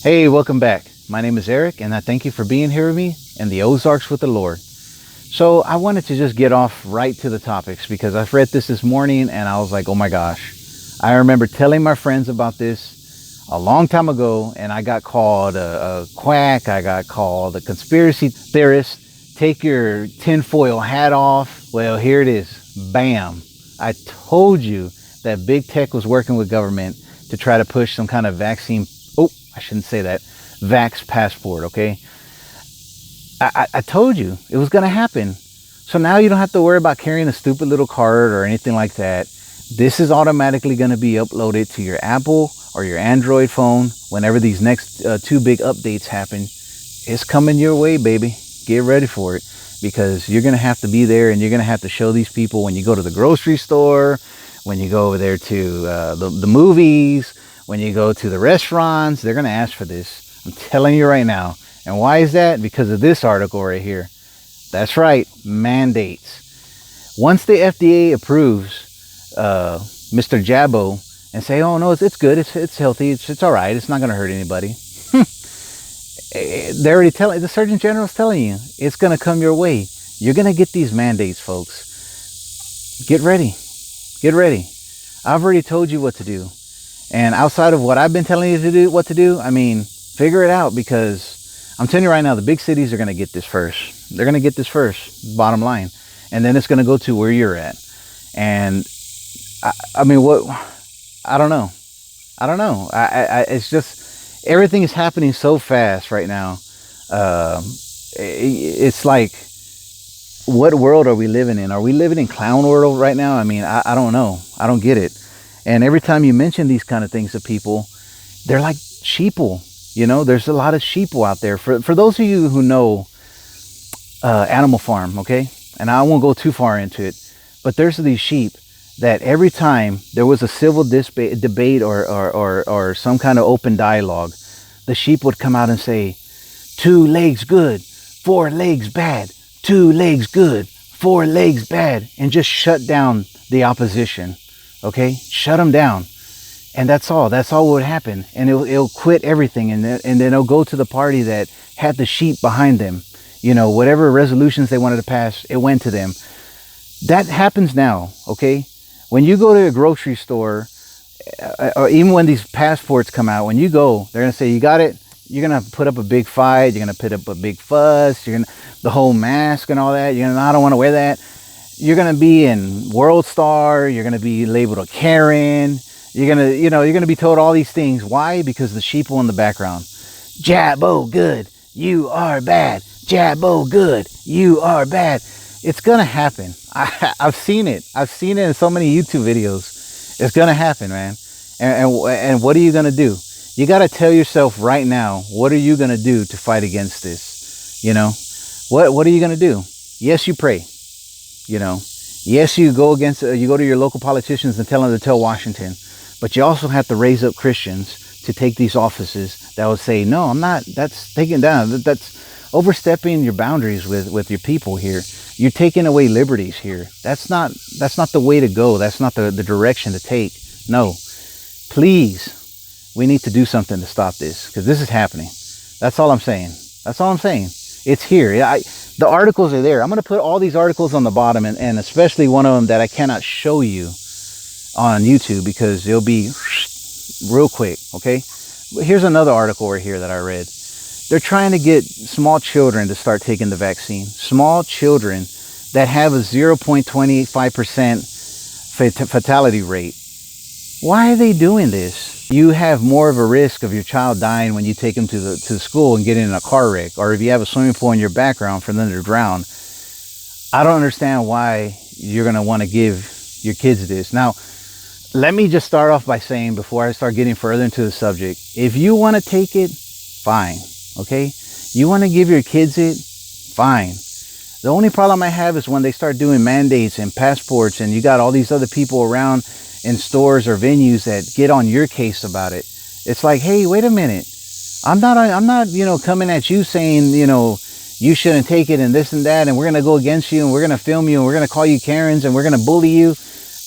Hey, welcome back. My name is Eric, and I thank you for being here with me in the Ozarks with the Lord. So I wanted to just get off right to the topics because I've read this morning and I was like, oh my gosh. I remember telling my friends about this a long time ago, and I got called a quack. I got called a conspiracy theorist. Take your tinfoil hat off. Well, here it is. Bam. I told you that big tech was working with government to try to push some kind of vaccine. Oh, I shouldn't say that. Vax passport, okay? I told you it was going to happen. So now you don't have to worry about carrying a stupid little card or anything like that. This is automatically going to be uploaded to your Apple or your Android phone whenever these next two big updates happen. It's coming your way, baby. Get ready for it, because you're going to have to be there, and you're going to have to show these people when you go to the grocery store, when you go over there to the movies, when you go to the restaurants. They're going to ask for this. I'm telling you right now. And why is that? Because of this article right here. That's right, mandates. Once the FDA approves Mr. Jabbo and say, oh no, it's good, it's healthy, it's all right, it's not going to hurt anybody. They're already telling, the Surgeon General is telling you, it's going to come your way. You're going to get these mandates, folks. Get ready. Get ready. I've already told you what to do. And outside of what I've been telling you to do, what to do, I mean, figure it out, because I'm telling you right now, the big cities are going to get this first. They're going to get this first, bottom line. And then it's going to go to where you're at. And I mean, what, I don't know. It's just, everything is happening so fast right now. It's like, what world are we living in? Are we living in clown world right now? I mean, I don't know. I don't get it. And every time you mention these kind of things to people, they're like sheeple. You know, there's a lot of sheeple out there. For those of you who know Animal Farm, okay? And I won't go too far into it, but there's these sheep that every time there was a civil debate or some kind of open dialogue, the sheep would come out and say, 2 legs good, 4 legs bad, 2 legs good, 4 legs bad, and just shut down the opposition, okay? Shut them down. And that's all would happen. And it'll quit everything. And then it'll go to the party that had the sheep behind them. You know, whatever resolutions they wanted to pass, it went to them. That happens now, okay? When you go to a grocery store, or even when these passports come out, when you go, they're going to say, you got it? You're going to put up a big fight. You're going to put up a big fuss. The whole mask and all that. You're going to, I don't want to wear that. You're going to be in World Star. You're going to be labeled a Karen. You're going to be told all these things. Why? Because the sheeple in the background. Jabbo, good. You are bad. Jabbo, good. You are bad. It's going to happen. I've seen it. I've seen it in so many YouTube videos. It's going to happen, man. And what are you going to do? You got to tell yourself right now, what are you going to do to fight against this? You know, what are you going to do? Yes, you pray. You know, yes, you go to your local politicians and tell them to tell Washington. But you also have to raise up Christians to take these offices that would say, no, I'm not, that's taken down. That's overstepping your boundaries with your people here. You're taking away liberties here. That's not the way to go. That's not the direction to take. No, please, we need to do something to stop this, because this is happening. That's all I'm saying. That's all I'm saying. It's here. The articles are there. I'm going to put all these articles on the bottom, and especially one of them that I cannot show you on YouTube because it'll be real quick, okay? But here's another article right here that I read. They're trying to get small children to start taking the vaccine. Small children that have a 0.25% fatality rate. Why are they doing this? You have more of a risk of your child dying when you take them to school and get in a car wreck, or if you have a swimming pool in your background for them to drown. I don't understand why you're going to want to give your kids this. Now, let me just start off by saying, before I start getting further into the subject, if you want to take it, fine, okay? You want to give your kids it, fine. The only problem I have is when they start doing mandates and passports, and you got all these other people around in stores or venues that get on your case about it. It's like, hey, wait a minute. I'm not, coming at you saying, you shouldn't take it and this and that, and we're going to go against you, and we're going to film you, and we're going to call you Karens, and we're going to bully you.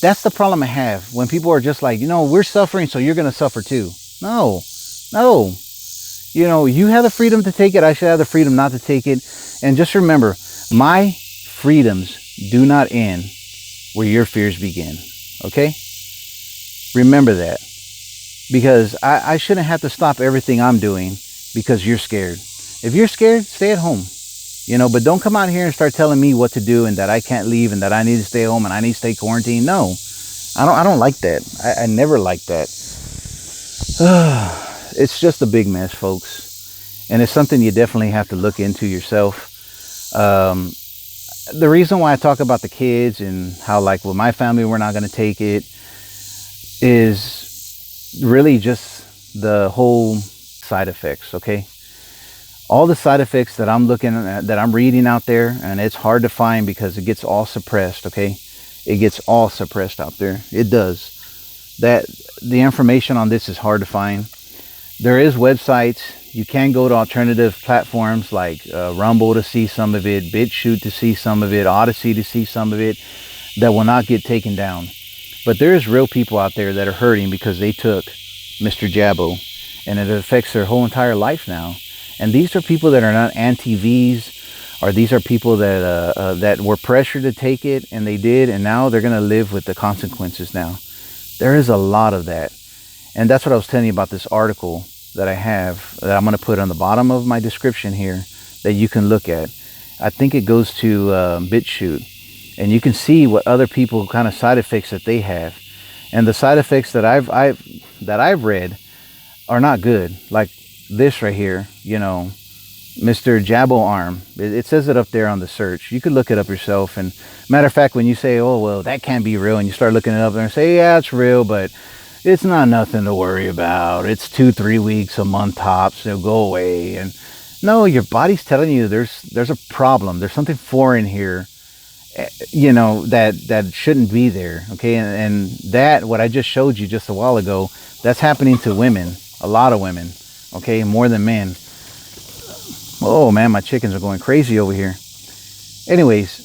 That's the problem I have when people are just like, we're suffering, so you're going to suffer too. No, no. You know, you have the freedom to take it. I should have the freedom not to take it. And just remember, my freedoms do not end where your fears begin. Okay? Remember that. Because I shouldn't have to stop everything I'm doing because you're scared. If you're scared, stay at home. You know, but don't come out here and start telling me what to do and that I can't leave and that I need to stay home and I need to stay quarantined. No, I don't like that. I never liked that. It's just a big mess, folks. And it's something you definitely have to look into yourself. The reason why I talk about the kids and how, like, with my family, we're not going to take it is really just the whole side effects, okay? All the side effects that I'm looking at, that I'm reading out there, and it's hard to find because it gets all suppressed, okay? It gets all suppressed out there. It does. That the information on this is hard to find. There is websites. You can go to alternative platforms like Rumble to see some of it, BitChute to see some of it, Odyssey to see some of it, that will not get taken down. But there's real people out there that are hurting because they took Mr. Jabbo, and it affects their whole entire life now. And these are people that are not anti-Vs, or these are people that that were pressured to take it, and they did, and now they're going to live with the consequences now. There is a lot of that. And that's what I was telling you about this article that I have, that I'm going to put on the bottom of my description here, that you can look at. I think it goes to BitChute, and you can see what other people kind of side effects that they have. And the side effects that I've read are not good. Like this right here, you know, Mr. Jabbo arm. It says it up there on the search. You could look it up yourself. And matter of fact, when you say, oh, well, that can't be real, and you start looking it up and say, yeah, it's real, but it's not nothing to worry about. It's 2-3 weeks, a month tops. It'll go away. And no, your body's telling you there's a problem. There's something foreign here, you know, that shouldn't be there. Okay. And that, what I just showed you just a while ago, that's happening to women, a lot of women. Okay. More than men. Oh man, my chickens are going crazy over here. Anyways,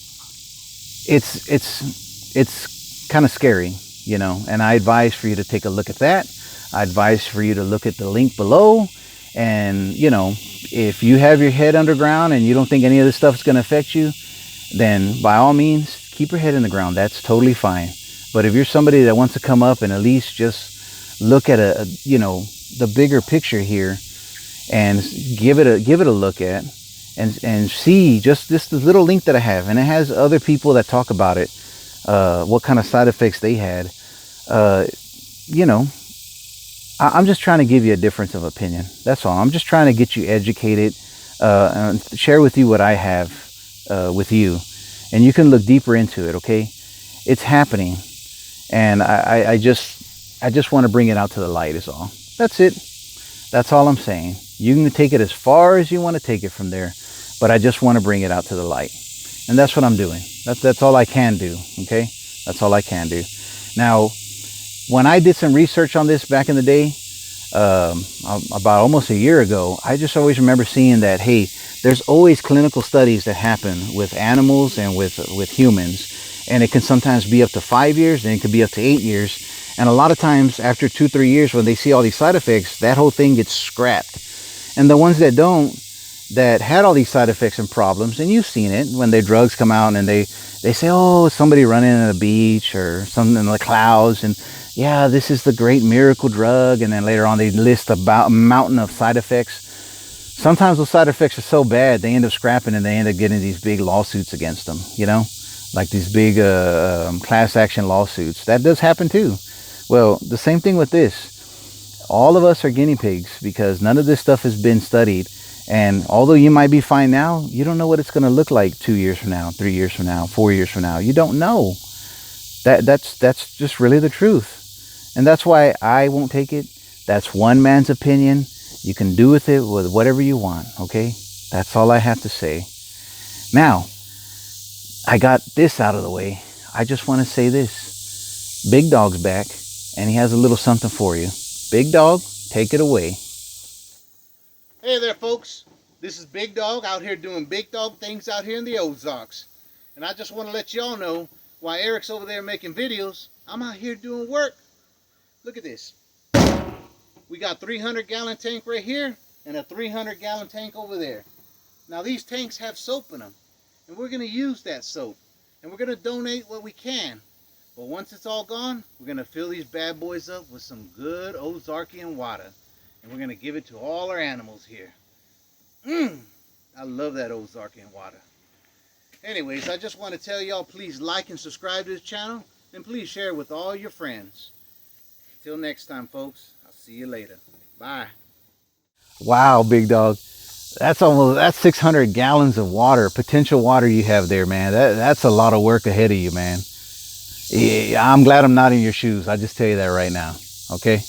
it's kind of scary, you know, and I advise for you to take a look at that. I advise for you to look at the link below. And, you know, if you have your head underground and you don't think any of this stuff is going to affect you, then by all means, keep your head in the ground. That's totally fine. But if you're somebody that wants to come up and at least just look at you know, the bigger picture here, and give it a look at, and see just this little link that I have, and it has other people that talk about it, what kind of side effects they had. You know, I'm just trying to give you a difference of opinion. That's all. I'm just trying to get you educated, and share with you what I have with you, and you can look deeper into it. Okay, it's happening, and I just want to bring it out to the light. Is all. That's it. That's all I'm saying. You can take it as far as you want to take it from there, but I just want to bring it out to the light. And that's what I'm doing. That's all I can do, okay? That's all I can do. Now, when I did some research on this back in the day, about almost a year ago, I just always remember seeing that, hey, there's always clinical studies that happen with animals and with humans, and it can sometimes be up to 5 years, and it could be up to 8 years. And a lot of times after 2-3 years, when they see all these side effects, that whole thing gets scrapped. And the ones that don't, that had all these side effects and problems, and you've seen it when their drugs come out and they say, oh, somebody running on the beach or something in the clouds, and yeah, this is the great miracle drug. And then later on they list a mountain of side effects. Sometimes those side effects are so bad, they end up scrapping and they end up getting these big lawsuits against them, you know, like these big class action lawsuits. That does happen too. Well, the same thing with this. All of us are guinea pigs because none of this stuff has been studied. And although you might be fine now, you don't know what it's going to look like 2 years from now, 3 years from now, 4 years from now. You don't know. That's just really the truth. And that's why I won't take it. That's one man's opinion. You can do with it with whatever you want, okay? That's all I have to say. Now, I got this out of the way. I just want to say this. Big Dog's back, and he has a little something for you. Big Dog, take it away. Hey there, folks. This is Big Dog out here doing big dog things out here in the Ozarks. And I just want to let y'all know, while Eric's over there making videos, I'm out here doing work. Look at this. We got 300-gallon tank right here and a 300-gallon tank over there. Now these tanks have soap in them, and we're going to use that soap, and we're going to donate what we can. But once it's all gone, we're going to fill these bad boys up with some good Ozarkian water, and we're going to give it to all our animals here. I love that Ozarkian water. Anyways, I just want to tell y'all, please like and subscribe to this channel, and please share it with all your friends. Till next time, folks, I'll see you later. Bye. Wow, big dog. That's 600 gallons of water, potential water you have there, man. That's a lot of work ahead of you, man. Yeah, I'm glad I'm not in your shoes. I'll just tell you that right now. Okay.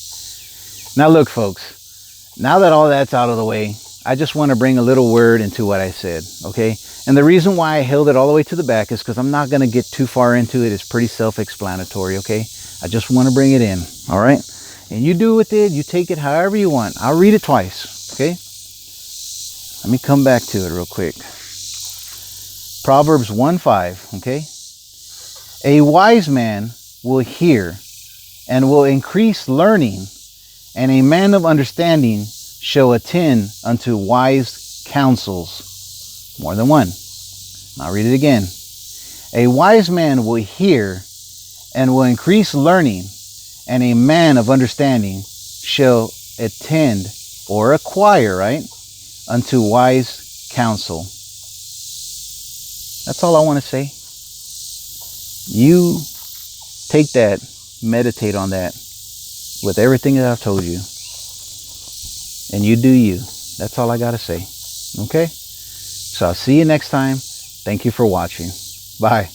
Now look, folks, now that all that's out of the way, I just want to bring a little word into what I said. Okay. And the reason why I held it all the way to the back is because I'm not going to get too far into it. It's pretty self-explanatory. Okay. I just want to bring it in. All right. And you do with it, you take it however you want. I'll read it twice. Okay. Let me come back to it real quick. Proverbs 1:5. Okay. A wise man will hear and will increase learning, and a man of understanding shall attend unto wise counsels. More than one. I'll read it again. A wise man will hear and will increase learning, and a man of understanding shall attend or acquire, right, unto wise counsel. That's all I want to say. You take that, meditate on that with everything that I've told you, and you do you. That's all I got to say. Okay? So I'll see you next time. Thank you for watching. Bye.